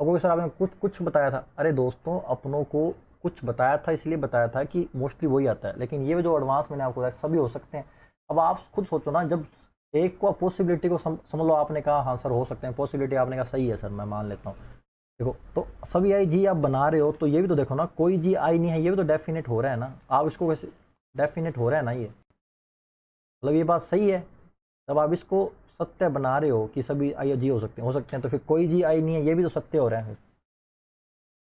अब सर आपने कुछ कुछ बताया था, अरे दोस्तों अपनों को कुछ बताया था, इसलिए बताया था कि मोस्टली वही आता है, लेकिन ये जो एडवांस मैंने आपको बताया सभी हो सकते हैं। अब आप खुद सोचो ना, जब एक को पॉसिबिलिटी को समझ लो, आपने कहा हाँ सर हो सकते हैं, पॉसिबिलिटी आपने कहा सही है सर मैं मान लेता हूँ, देखो तो सभी आई जी आप बना रहे हो, तो ये भी तो देखो ना, कोई जी आई नहीं है, ये भी तो डेफिनेट हो रहा है ना, आप इसको वैसे डेफिनेट हो रहा है ना, ये मतलब ये बात सही है। जब आप इसको सत्य बना रहे हो कि सभी आई जी हो सकते हैं, तो फिर कोई जी आई नहीं है, ये भी तो सत्य हो रहा है।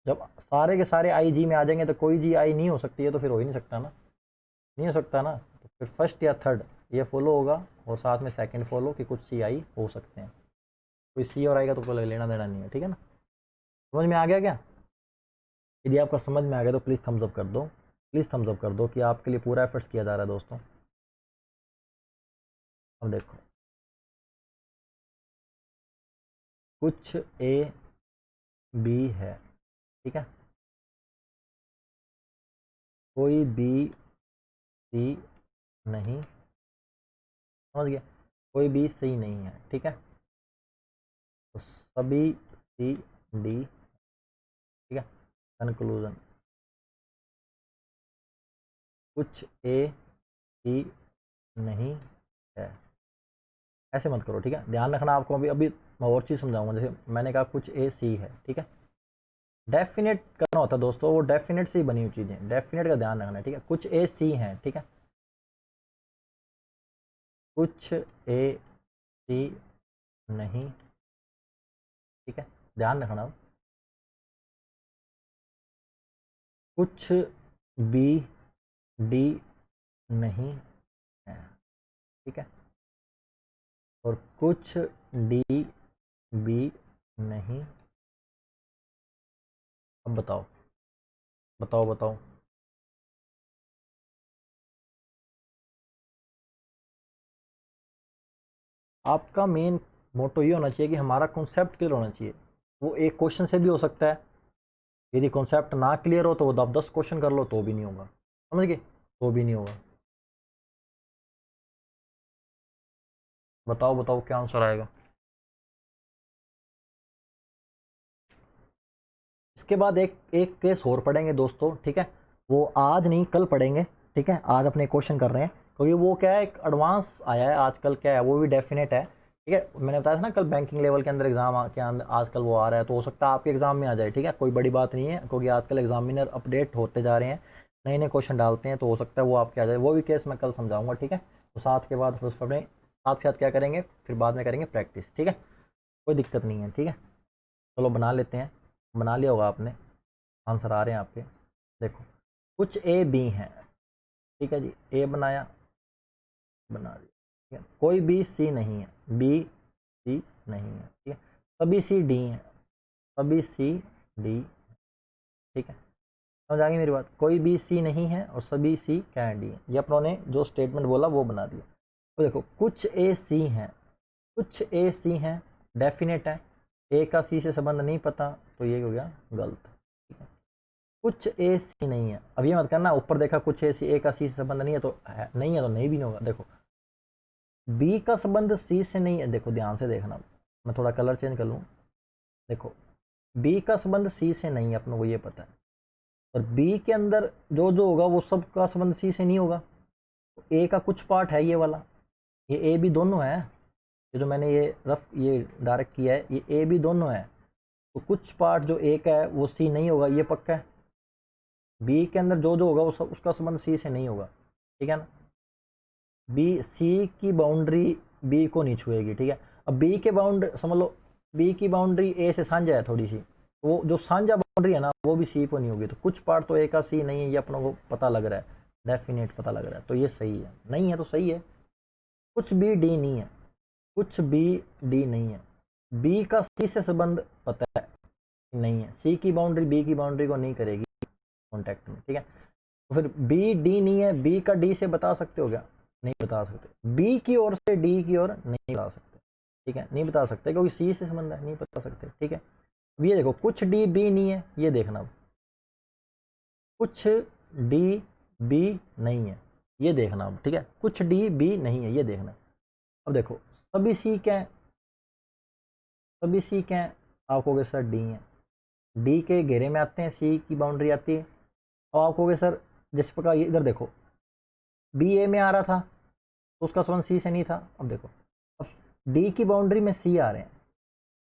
जब सारे के सारे आई जी में आ जाएंगे तो कोई जी आई नहीं हो सकती है, तो फिर हो ही नहीं सकता ना, नहीं हो सकता ना, तो फिर फर्स्ट या थर्ड ये फॉलो होगा और साथ में सेकंड फॉलो कि कुछ सी आई हो सकते हैं, कोई सी और आई का तो कोई लेना देना नहीं है, ठीक है ना। समझ में आ गया क्या। यदि आपका समझ में आ गया तो प्लीज़ थम्स अप कर दो, प्लीज़ थम्स अप कर दो कि आपके लिए पूरा एफर्ट्स किया जा रहा है दोस्तों। अब देखो कुछ ए बी है, ठीक है, कोई बी सी नहीं, समझ गया, कोई बी सी नहीं है, ठीक है, तो सभी सी डी, ठीक है। कंक्लूजन, कुछ ए सी नहीं है, ऐसे मत करो, ठीक है, ध्यान रखना आपको। अभी अभी मैं और चीज़ समझाऊंगा। जैसे मैंने कहा कुछ ए सी है, ठीक है, डेफिनेट करना होता है दोस्तों, वो डेफिनेट से ही बनी हुई चीज़ें, डेफिनेट का ध्यान रखना है, ठीक है। कुछ ए सी हैं, ठीक है, कुछ ए सी नहीं, ठीक है, ध्यान रखना। कुछ बी डी नहीं है, ठीक है, और कुछ डी बी नहीं। अब बताओ बताओ बताओ। आपका मेन मोटो ये होना चाहिए कि हमारा कॉन्सेप्ट क्लियर होना चाहिए। वो एक क्वेश्चन से भी हो सकता है, यदि कॉन्सेप्ट ना क्लियर हो तो वो आप 10 क्वेश्चन कर लो तो भी नहीं होगा, समझ गए, तो भी नहीं होगा। बताओ बताओ क्या आंसर आएगा। इसके बाद एक एक केस और पढ़ेंगे दोस्तों, ठीक है, वो आज नहीं कल पढ़ेंगे, ठीक है, आज अपने क्वेश्चन कर रहे हैं क्योंकि वो क्या है, एक एडवांस आया है आजकल, क्या है वो भी डेफिनेट है, ठीक है। मैंने बताया था ना कल बैंकिंग लेवल के अंदर एग्जाम के अंदर आजकल वो आ रहा है, तो हो सकता है आपके एग्जाम में आ जाए, ठीक है, कोई बड़ी बात नहीं है क्योंकि आजकल एग्जामिनर अपडेट होते जा रहे हैं, नए नए क्वेश्चन डालते हैं, तो हो सकता है वो आपके आ जाए, वो भी केस मैं कल समझाऊंगा, ठीक है। तो साथ के बाद फिर अपने साथ साथ क्या करेंगे, फिर बाद में करेंगे प्रैक्टिस, ठीक है, कोई दिक्कत नहीं है, ठीक है। चलो बना लेते हैं, बना लिया होगा आपने, आंसर आ रहे हैं आपके। देखो कुछ ए बी हैं, ठीक है जी, ए बनाया, बना दिया, ठीक है, कोई बी सी नहीं है, बी सी नहीं है, ठीक है, सभी सी डी हैं, सभी सी डी, ठीक है, समझ आ गई मेरी बात। कोई बी सी नहीं है और सभी सी क्या है, डी है। ये अपनों ने जो स्टेटमेंट बोला वो बना दिया। तो देखो कुछ ए सी हैं, कुछ ए सी हैं डेफिनेट है, ए का सी से संबंध नहीं पता तो ये हो गया गलत, ठीक है। कुछ ए सी नहीं है, अब ये मत करना ऊपर देखा कुछ ए सी, ए का सी से संबंध नहीं है तो है, नहीं है तो नहीं भी नहीं होगा। देखो बी का संबंध सी से नहीं है, देखो ध्यान से देखना, मैं थोड़ा कलर चेंज कर लूँ। देखो बी का संबंध सी से नहीं है, अपने को ये पता है, और बी के अंदर जो जो होगा वो सब का संबंध सी से नहीं होगा, तो ए का कुछ पार्ट है ये वाला, ये ए बी दोनों है, ये जो मैंने ये रफ ये डायरेक्ट किया है, ये ए बी दोनों है, तो कुछ पार्ट जो ए का है वो सी नहीं होगा, ये पक्का है। बी के अंदर जो जो होगा वो सब उसका संबंध सी से नहीं होगा, ठीक है ना। बी सी की बाउंड्री बी को नहीं छुएगी, ठीक है। अब बी के बाउंड्री समझ लो, बी की बाउंड्री ए से साझा है थोड़ी सी, तो वो जो साझा बाउंड्री है ना वो भी सी को नहीं होगी, तो कुछ पार्ट तो ए का सी नहीं है, ये अपनों को पता लग रहा है, डेफिनेट पता लग रहा है, तो ये सही है, नहीं है तो सही है। कुछ बी डी नहीं है, कुछ बी डी नहीं है, बी का सी से संबंध पता है नहीं है, सी की बाउंड्री बी की बाउंड्री को नहीं करेगी कॉन्टैक्ट में, ठीक है। तो फिर बी डी नहीं है, बी का डी से बता सकते हो क्या, नहीं बता सकते। बी की ओर से डी की ओर नहीं बता सकते, ठीक है, नहीं बता सकते क्योंकि सी से संबंध है, नहीं बता सकते, ठीक है। अब ये देखो कुछ डी बी नहीं है, ये देखना, अब कुछ डी बी नहीं है, ये देखना, अब ठीक है, कुछ डी बी नहीं है, ये देखना। अब देखो सभी सी क्या है, सभी सी क्या है, आप कहोगे सर डी है, डी के घेरे में आते हैं, सी की बाउंड्री आती है। अब आप कहोगे सर जिस प्रकार ये इधर देखो बी ए में आ रहा था तो उसका संबंध सी से नहीं था, अब देखो अब डी की बाउंड्री में सी आ रहे हैं,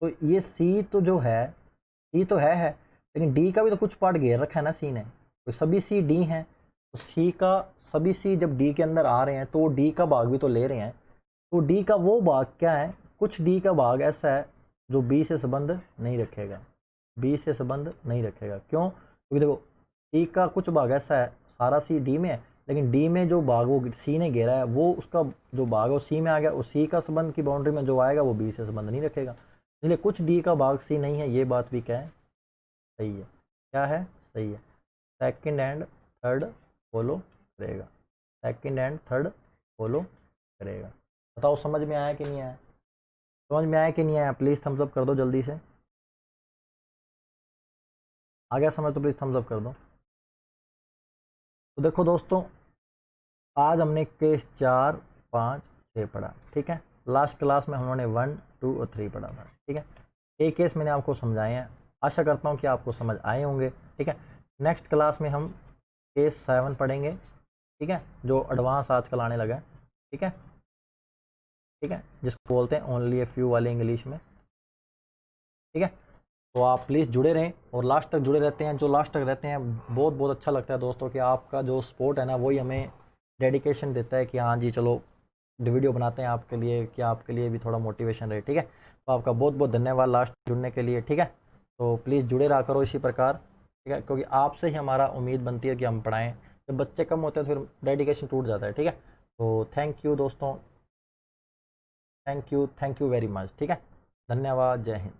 तो ये सी तो जो है सी तो है, लेकिन डी का भी तो कुछ पार्ट घेर रखा है ना सी ने, तो सभी सी डी हैं, तो सी का सभी सी जब डी के अंदर आ रहे हैं तो डी का भाग भी तो ले रहे हैं, तो डी का वो भाग क्या है, कुछ डी का भाग ऐसा है जो बी से संबंध नहीं रखेगा, बी से संबंध नहीं रखेगा, क्यों, क्योंकि देखो सी का कुछ भाग ऐसा है, सारा सी डी में है, लेकिन डी में जो भाग वो सी ने घेरा है वो उसका जो भाग है वो सी में आ गया, और सी का संबंध की बाउंड्री में जो आएगा वो बी से संबंध नहीं रखेगा, इसलिए कुछ डी का भाग सी नहीं है, ये बात भी क्या है, सही है, क्या है, सही है। सेकंड एंड थर्ड फॉलो करेगा, सेकंड एंड थर्ड फॉलो करेगा, बताओ समझ में आया कि नहीं आया? समझ में आया कि नहीं आया? प्लीज़ थम्स अप कर दो जल्दी से। आ गया समझ तो प्लीज़ थम्स अप कर दो। तो देखो दोस्तों, आज हमने केस 4, 5, 6 पढ़ा, ठीक है। लास्ट क्लास में हमने 1, 2 और 3 पढ़ा था, ठीक है। एक केस मैंने आपको समझाए हैं, आशा करता हूँ कि आपको समझ आए होंगे, ठीक है। नेक्स्ट क्लास में हम केस 7 पढ़ेंगे, ठीक है, जो एडवांस आजकल आने लगा है, ठीक है, ठीक है, जिसको बोलते हैं ओनली ए फ्यू वाले इंग्लिश में, ठीक है। तो आप प्लीज़ जुड़े रहें और लास्ट तक जुड़े रहते हैं। जो लास्ट तक रहते हैं बहुत बहुत अच्छा लगता है दोस्तों कि आपका जो सपोर्ट है ना वही हमें डेडिकेशन देता है कि हाँ जी चलो वीडियो बनाते हैं आपके लिए, कि आपके लिए भी थोड़ा मोटिवेशन रहे, ठीक है। तो आपका बहुत बहुत धन्यवाद लास्ट जुड़ने के लिए, ठीक है। तो प्लीज़ जुड़े रहा करो इसी प्रकार, ठीक है, क्योंकि आपसे ही हमारा उम्मीद बनती है कि हम पढ़ाएँ। जब बच्चे कम होते हैं तो फिर डेडिकेशन टूट जाता है, ठीक है। तो थैंक यू दोस्तों, थैंक यू वेरी मच, ठीक है। धन्यवाद, जय हिंद।